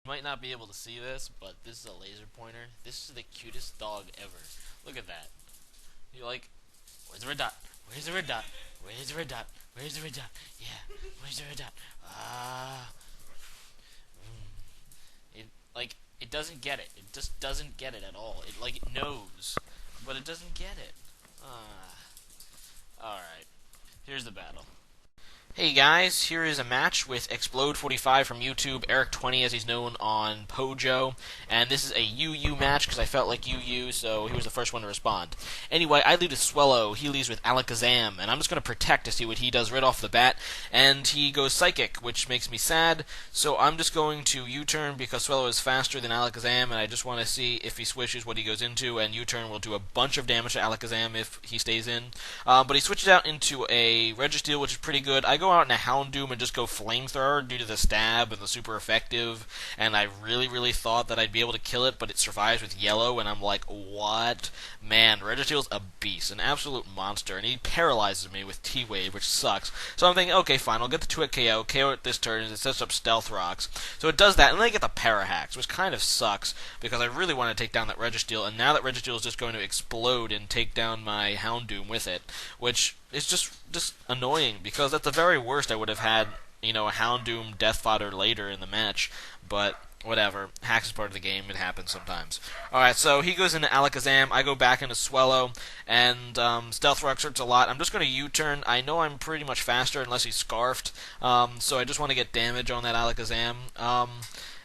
You might not be able to see this, but this is a laser pointer. This is the cutest dog ever. Look at that. You're like, where's the red dot? Where's the red dot? Where's the red dot? Where's the red dot? Yeah, where's the red dot? Ah. It it doesn't get it. It just doesn't get it at all. It knows, but it doesn't get it. Ah. All right. Here's the battle. Hey guys, here is a match with Explode45 from YouTube, Eric20 as he's known on Pojo, and this is a UU match because I felt like UU, so he was the first one to respond. Anyway, I lead with Swellow, he leads with Alakazam, and I'm just going to protect to see what he does right off the bat, and he goes Psychic, which makes me sad, so I'm just going to U-turn because Swellow is faster than Alakazam, and I just want to see if he switches what he goes into, and U-turn will do a bunch of damage to Alakazam if he stays in. But he switches out into a Registeel, which is pretty good. I go out in a Houndoom and just go Flamethrower due to the stab and the super effective, and I really thought that I'd be able to kill it, but it survives with yellow, and I'm like, what? Man, Registeel's a beast, an absolute monster, and he paralyzes me with T-Wave, which sucks. So I'm thinking, okay, fine, I'll get the 2-hit KO it this turn, and it sets up Stealth Rocks. So it does that, and then I get the Parahacks, which kind of sucks, because I really want to take down that Registeel, and now that Registeel is just going to explode and take down my Houndoom with it, which is just annoying, because at the very worst I would have had, a Houndoom Death Fodder later in the match, but whatever. Hacks is part of the game, it happens sometimes. Alright, so he goes into Alakazam, I go back into Swellow, and Stealth Rocks hurts a lot. I'm just going to U-turn. I know I'm pretty much faster unless he's Scarfed, so I just want to get damage on that Alakazam.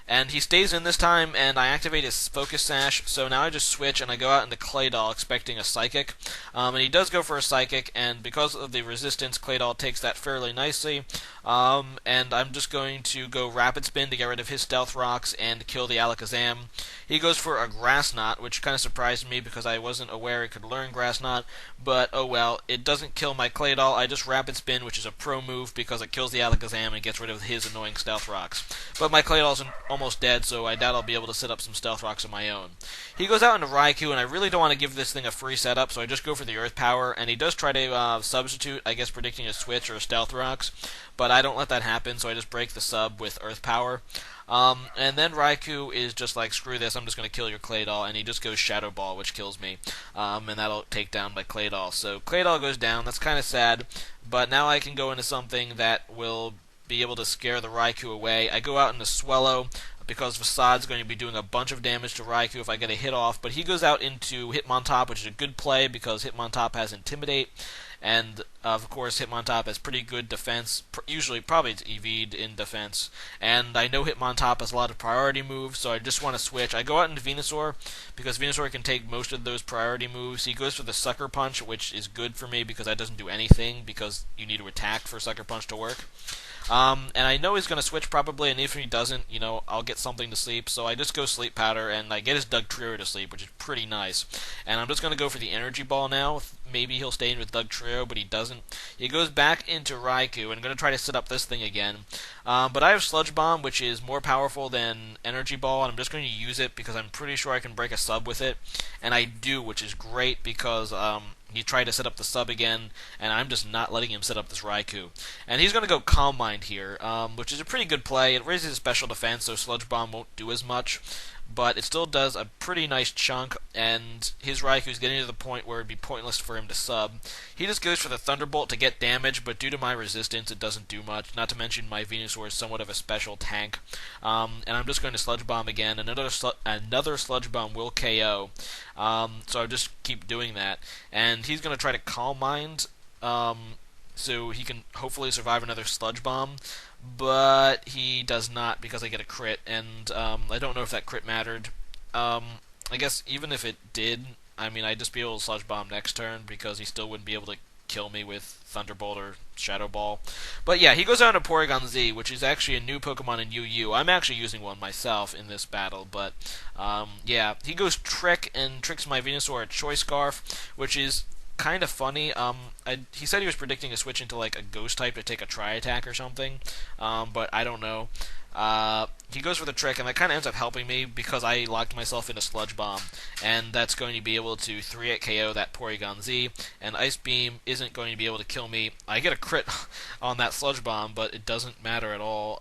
And he stays in this time, and I activate his Focus Sash, so now I just switch, and I go out into Claydol expecting a Psychic. And he does go for a Psychic, and because of the resistance, Claydol takes that fairly nicely. And I'm just going to go Rapid Spin to get rid of his Stealth Rocks and kill the Alakazam. He goes for a Grass Knot, which kind of surprised me because I wasn't aware it could learn Grass Knot, but oh well, it doesn't kill my Claydol. I just Rapid Spin, which is a pro move because it kills the Alakazam and gets rid of his annoying Stealth Rocks. But my Claydol's almost dead, so I doubt I'll be able to set up some Stealth Rocks of my own. He goes out into Raikou, and I really don't want to give this thing a free setup, so I just go for the Earth Power, and he does try to substitute, I guess predicting a Switch or a Stealth Rocks, but I don't let that happen, so I just break the sub with Earth Power. And then Raikou is just like, screw this, I'm just going to kill your Claydol, and he just goes Shadow Ball, which kills me, and that'll take down my Claydol. So Claydol goes down, that's kind of sad, but now I can go into something that will be able to scare the Raikou away. I go out into Swellow, because Facade's going to be doing a bunch of damage to Raikou if I get a hit off, but he goes out into Hitmontop, which is a good play because Hitmontop has Intimidate, and of course Hitmontop has pretty good defense, usually probably it's EV'd in defense, and I know Hitmontop has a lot of priority moves, so I just want to switch. I go out into Venusaur, because Venusaur can take most of those priority moves. He goes for the Sucker Punch, which is good for me because that doesn't do anything, because you need to attack for Sucker Punch to work. And I know he's going to switch probably, and if he doesn't, I'll get something to sleep. So I just go Sleep Powder, and I get his Dugtrio to sleep, which is pretty nice. And I'm just going to go for the Energy Ball now. Maybe he'll stay in with Dugtrio, but he doesn't. He goes back into Raikou, and I'm going to try to set up this thing again. But I have Sludge Bomb, which is more powerful than Energy Ball, and I'm just going to use it because I'm pretty sure I can break a sub with it. And I do, which is great because he tried to set up the sub again, and I'm just not letting him set up this Raikou. And he's going to go Calm Mind here, which is a pretty good play. It raises his special defense, so Sludge Bomb won't do as much, but it still does a pretty nice chunk, and his Raikou's getting to the point where it'd be pointless for him to sub. He just goes for the Thunderbolt to get damage, but due to my resistance, it doesn't do much, not to mention my Venusaur is somewhat of a special tank. And I'm just going to Sludge Bomb again. Another Sludge Bomb will KO, so I'll just keep doing that. And he's going to try to Calm Mind, so he can hopefully survive another Sludge Bomb, but he does not because I get a crit, and I don't know if that crit mattered. I guess even if it did, I'd just be able to Sludge Bomb next turn because he still wouldn't be able to kill me with Thunderbolt or Shadow Ball. But yeah, he goes down to Porygon-Z, which is actually a new Pokemon in UU. I'm actually using one myself in this battle, but yeah, he goes Trick and tricks my Venusaur at Choice Scarf, which is kind of funny. He said he was predicting a switch into like a ghost type to take a tri attack or something, but I don't know. He goes for the trick, and that kind of ends up helping me because I locked myself into Sludge Bomb, and that's going to be able to 3-hit KO that Porygon-Z, and Ice Beam isn't going to be able to kill me. I get a crit on that Sludge Bomb, but it doesn't matter at all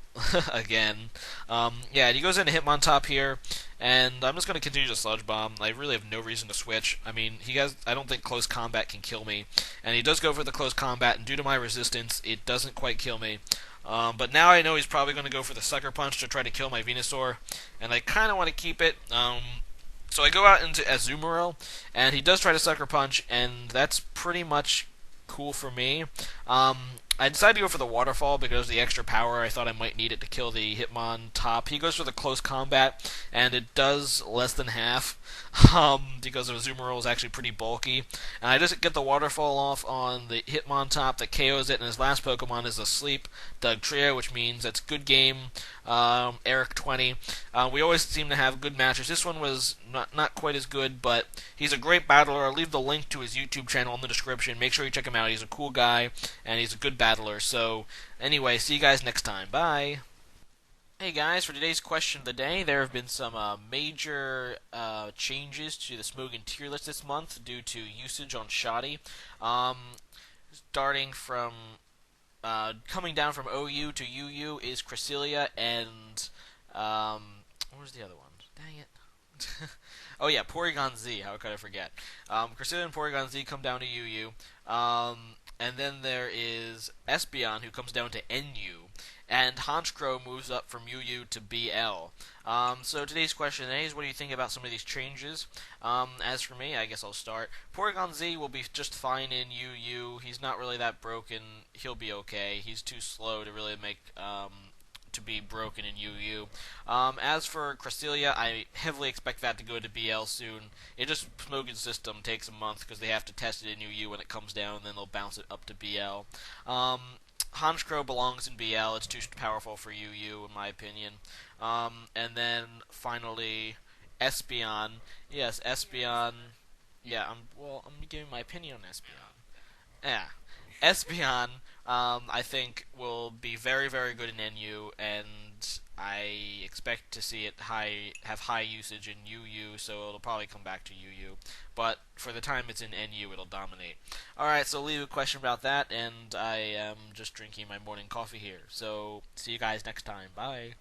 again. Yeah, and he goes into Hitmontop here, and I'm just going to continue to Sludge Bomb. I really have no reason to switch. I mean, I don't think Close Combat can kill me, and he does go for the Close Combat, and due to my resistance, it doesn't quite kill me. But now I know he's probably going to go for the Sucker Punch to try to kill my Venusaur, and I kind of want to keep it. So I go out into Azumarill, and he does try to Sucker Punch, and that's pretty much cool for me. I decided to go for the Waterfall because of the extra power. I thought I might need it to kill the Hitmontop. He goes for the Close Combat, and it does less than half, because Azumarill is actually pretty bulky. And I just get the Waterfall off on the Hitmontop that KOs it, and his last Pokemon is a Sleep Dugtrio, which means that's good game, Eric 20. We always seem to have good matches. This one was not quite as good, but he's a great battler. I'll leave the link to his YouTube channel in the description. Make sure you check him out. He's a cool guy, and he's a good battler. So, anyway, see you guys next time. Bye! Hey guys, for today's question of the day, there have been some major changes to the Smogon tier list this month due to usage on Shoddy. Starting from coming down from OU to UU is Cresselia and where's the other one? Dang it. Oh yeah, Porygon-Z, how could I forget? Cresselia and Porygon-Z come down to UU. And then there is Espeon, who comes down to NU. And Honchkrow moves up from UU to BL. So today's question is, what do you think about some of these changes? As for me, I guess I'll start. Porygon-Z will be just fine in UU. He's not really that broken. He'll be okay. He's too slow to really make to be broken in UU. As for Cresselia, I heavily expect that to go to BL soon. It just, Smogon's system takes a month because they have to test it in UU when it comes down, and then they'll bounce it up to BL. Honchkrow belongs in BL. It's too powerful for UU, in my opinion. And then, finally, Espeon. Yes, Espeon. Yeah, I'm giving my opinion on Espeon. Yeah. Espeon, I think, will be very, very good in NU, and I expect to see it have high usage in UU, so it'll probably come back to UU. But for the time it's in NU, it'll dominate. Alright, so leave a question about that, and I am just drinking my morning coffee here. So, see you guys next time. Bye.